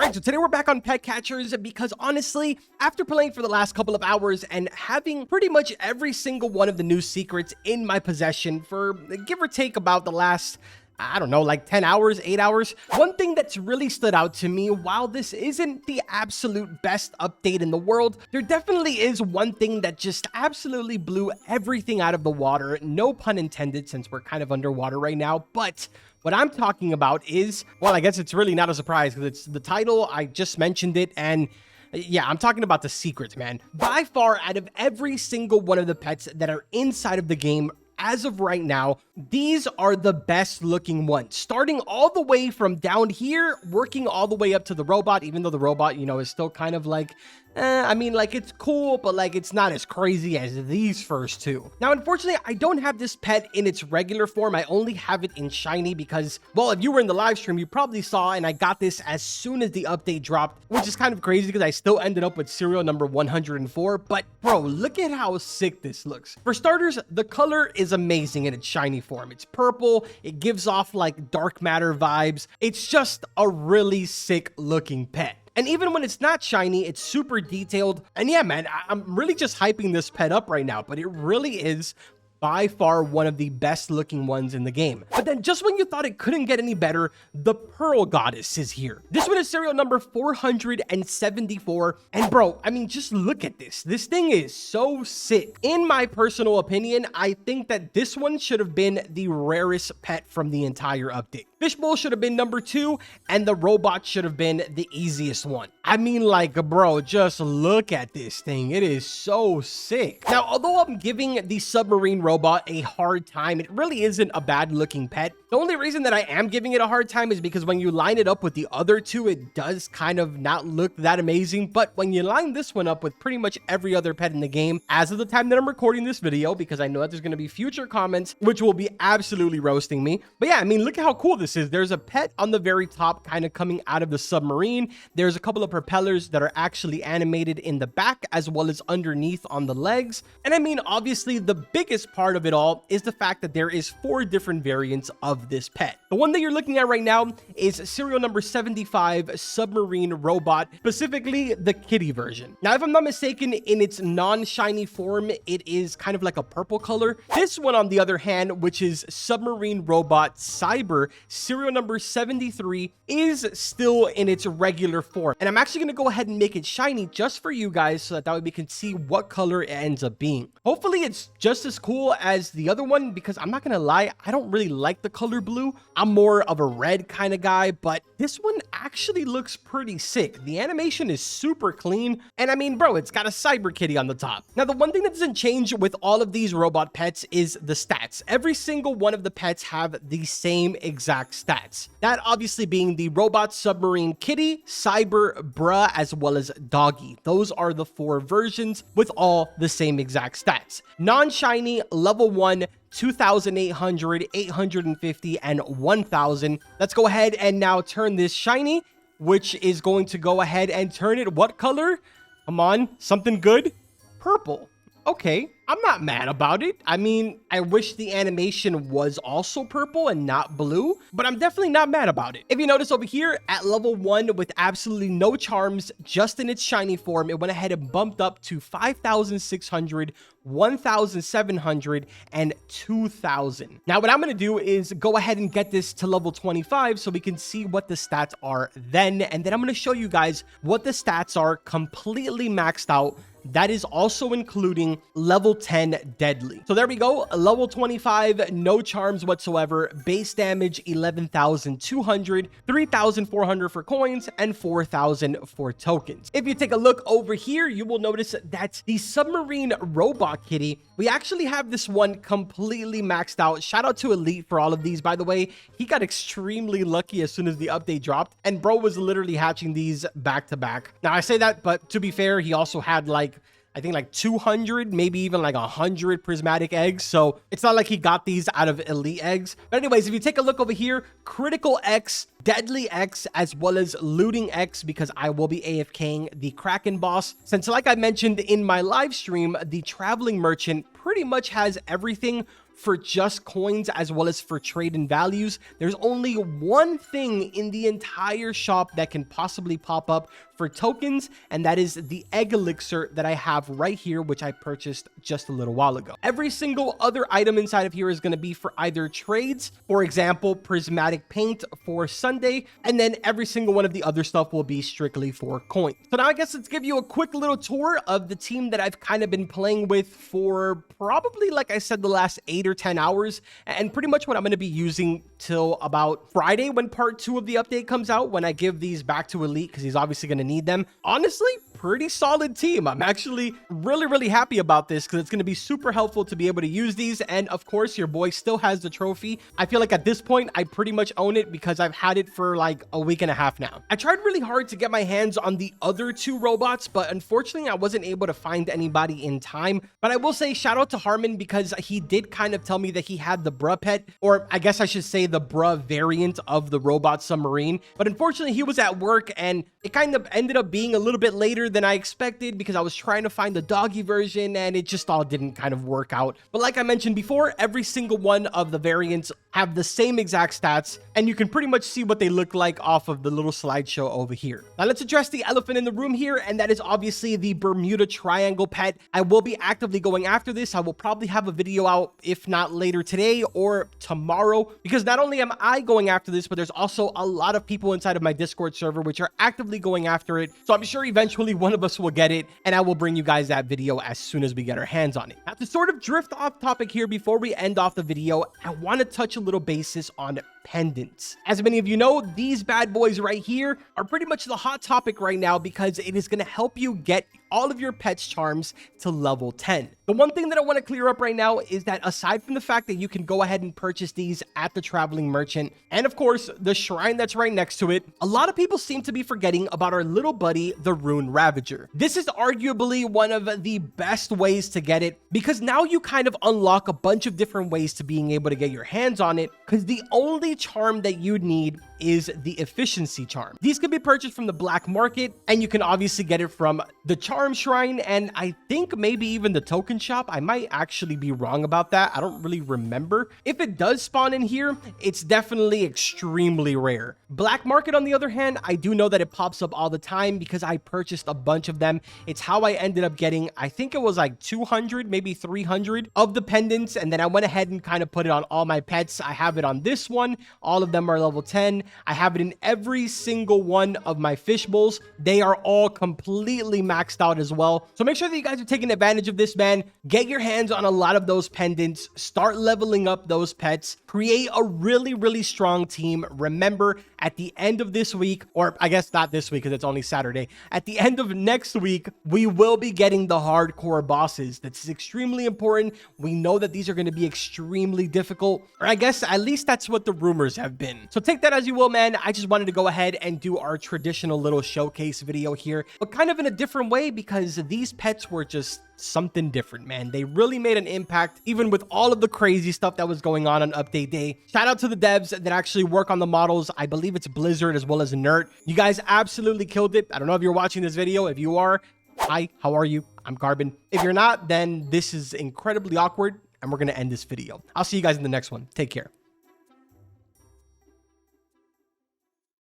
Alright, so today we're back on Pet Catchers because honestly, after playing for the last couple of hours and having pretty much every single one of the new secrets in my possession for give or take about the last, I don't know, like 10 hours, 8 hours. One thing that's really stood out to me, while this isn't the absolute best update in the world, there definitely is one thing that just absolutely blew everything out of the water. No pun intended, since we're kind of underwater right now, but what I'm talking about is, well, I guess it's really not a surprise because it's the title. I just mentioned it, and yeah, I'm talking about the secrets, man. By far, out of every single one of the pets that are inside of the game, as of right now, these are the best looking ones, starting all the way from down here, working all the way up to the robot, even though the robot, you know, is still kind of like, I mean, like, it's cool, but like, it's not as crazy as these first two. Now, unfortunately, I don't have this pet in its regular form. I only have it in shiny because, well, if you were in the live stream, you probably saw, and I got this as soon as the update dropped, which is kind of crazy because I still ended up with serial number 104. But bro, look at how sick this looks. For starters, the color is amazing in its shiny form. It's purple. It gives off like dark matter vibes. It's just a really sick looking pet. And even when it's not shiny, it's super detailed. And yeah, man, I'm really just hyping this pet up right now, but it really is by far one of the best looking ones in the game. But then just when you thought it couldn't get any better, the Pearl Goddess is here. This one is serial number 474. And bro, I mean, just look at this. This thing is so sick. In my personal opinion, I think that this one should have been the rarest pet from the entire update. Fishbowl should have been number 2, and the robot should have been the easiest one. I mean, like, bro, just look at this thing. It is so sick. Now, although I'm giving the submarine robot a hard time, it really isn't a bad looking pet. The only reason that I am giving it a hard time is because when you line it up with the other two, it does kind of not look that amazing. But when you line this one up with pretty much every other pet in the game, as of the time that I'm recording this video, because I know that there's going to be future comments, which will be absolutely roasting me. But yeah, I mean, look at how cool this is. There's a pet on the very top kind of coming out of the submarine. There's a couple of propellers that are actually animated in the back as well as underneath on the legs. And I mean, obviously, the biggest part of it all is the fact that there is 4 different variants of this pet. The one that you're looking at right now is serial number 75 submarine robot, specifically the kitty version. Now, if I'm not mistaken, in its non-shiny form, it is kind of like a purple color. This one, on the other hand, which is submarine robot cyber, serial number 73, is still in its regular form. And I'm actually going to go ahead and make it shiny just for you guys so that way we can see what color it ends up being. Hopefully it's just as cool as the other one, because I'm not going to lie, I don't really like the color blue. I'm more of a red kind of guy, but this one actually looks pretty sick. The animation is super clean. And I mean, bro, it's got a cyber kitty on the top. Now, the one thing that doesn't change with all of these robot pets is the stats. Every single one of the pets have the same exact stats. That obviously being the robot submarine kitty, cyber, bruh, as well as doggy. Those are the 4 versions with all the same exact stats. Non-shiny, level 1, 2,800, 850, and 1,000. Let's go ahead and now turn this shiny, which is going to go ahead and turn it what color? Come on, something good? Purple. Okay, I'm not mad about it. I mean, I wish the animation was also purple and not blue, but I'm definitely not mad about it. If you notice over here at level 1 with absolutely no charms, just in its shiny form, it went ahead and bumped up to 5,600, 1,700, and 2,000. Now, what I'm going to do is go ahead and get this to level 25 so we can see what the stats are then, and then I'm going to show you guys what the stats are completely maxed out. That is also including level 10 deadly. So there we go. Level 25, no charms whatsoever. Base damage 11,200, 3,400 for coins, and 4,000 for tokens. If you take a look over here, you will notice that the submarine robot kitty, we actually have this one completely maxed out. Shout out to Elite for all of these, by the way. He got extremely lucky as soon as the update dropped, and bro was literally hatching these back to back. Now, I say that, but to be fair, he also had like, I think like 200, maybe even like 100 prismatic eggs. So it's not like he got these out of elite eggs. But anyways, if you take a look over here, critical X, deadly X, as well as looting X, because I will be AFKing the Kraken boss. Since like I mentioned in my live stream, the traveling merchant pretty much has everything for just coins as well as for trade and values. There's only one thing in the entire shop that can possibly pop up for tokens, and that is the egg elixir that I have right here, which I purchased just a little while ago. Every single other item inside of here is going to be for either trades, for example, prismatic paint for Sunday, and then every single one of the other stuff will be strictly for coins. So now I guess let's give you a quick little tour of the team that I've kind of been playing with for probably, like I said, the last 8 or 10 hours, and pretty much what I'm going to be using till about Friday when part 2 of the update comes out, when I give these back to Elite, because he's obviously going to need them. Honestly, pretty solid team. I'm actually really happy about this because it's going to be super helpful to be able to use these. And of course, your boy still has the trophy. I feel like at this point, I pretty much own it because I've had it for like a week and a half now. I tried really hard to get my hands on the other 2 robots, but unfortunately, I wasn't able to find anybody in time. But I will say shout out to Harmon because he did kind of tell me that he had the bruh pet, or I guess I should say the bruh variant of the robot submarine. But unfortunately, he was at work and it kind of ended up being a little bit later than I expected because I was trying to find the doggy version and it just all didn't kind of work out. But like I mentioned before, every single one of the variants have the same exact stats, and you can pretty much see what they look like off of the little slideshow over here. Now let's address the elephant in the room here, and that is obviously the Bermuda Triangle pet. I will be actively going after this. I will probably have a video out, if not later today or tomorrow, because not only am I going after this, but there's also a lot of people inside of my Discord server which are actively going after it. So I'm sure eventually one of us will get it, and I will bring you guys that video as soon as we get our hands on it. Now, to sort of drift off topic here before we end off the video, I want to touch a little basis on pendants. As many of you know, these bad boys right here are pretty much the hot topic right now because it is going to help you get all of your pets charms to level 10. The one thing that I want to clear up right now is that aside from the fact that you can go ahead and purchase these at the traveling merchant, and of course the shrine that's right next to it, a lot of people seem to be forgetting about our little buddy, the Rune Ravager. This is arguably one of the best ways to get it because now you kind of unlock a bunch of different ways to being able to get your hands on it, because the only charm that you need is the efficiency charm. These can be purchased from the black market, and you can obviously get it from the charm shrine, and I think maybe even the token shop. I might actually be wrong about that. I don't really remember. If it does spawn in here, it's definitely extremely rare. Black market, on the other hand, I do know that it pops up all the time because I purchased a bunch of them. It's how I ended up getting, I think it was like 200, maybe 300 of the pendants, and then I went ahead and kind of put it on all my pets. I have it on this one. All of them are level 10. I have it in every single one of my fish bowls. They are all completely maxed out as well. So make sure that you guys are taking advantage of this, man. Get your hands on a lot of those pendants. Start leveling up those pets. Create a really strong team. Remember, at the end of this week, or I guess not this week because it's only Saturday, at the end of next week, we will be getting the hardcore bosses. That's extremely important. We know that these are going to be extremely difficult, or I guess at least that's what the rumors have been. So take that as you will, man. I just wanted to go ahead and do our traditional little showcase video here, but kind of in a different way because these pets were just something different, man. They really made an impact, even with all of the crazy stuff that was going on update day. Shout out to the devs that actually work on the models. I believe it's Blizzard as well as Nerd. You guys absolutely killed it. I don't know if you're watching this video. If you are, hi, how are you? I'm Carbon. If you're not, then this is incredibly awkward, and we're going to end this video. I'll see you guys in the next one. Take care.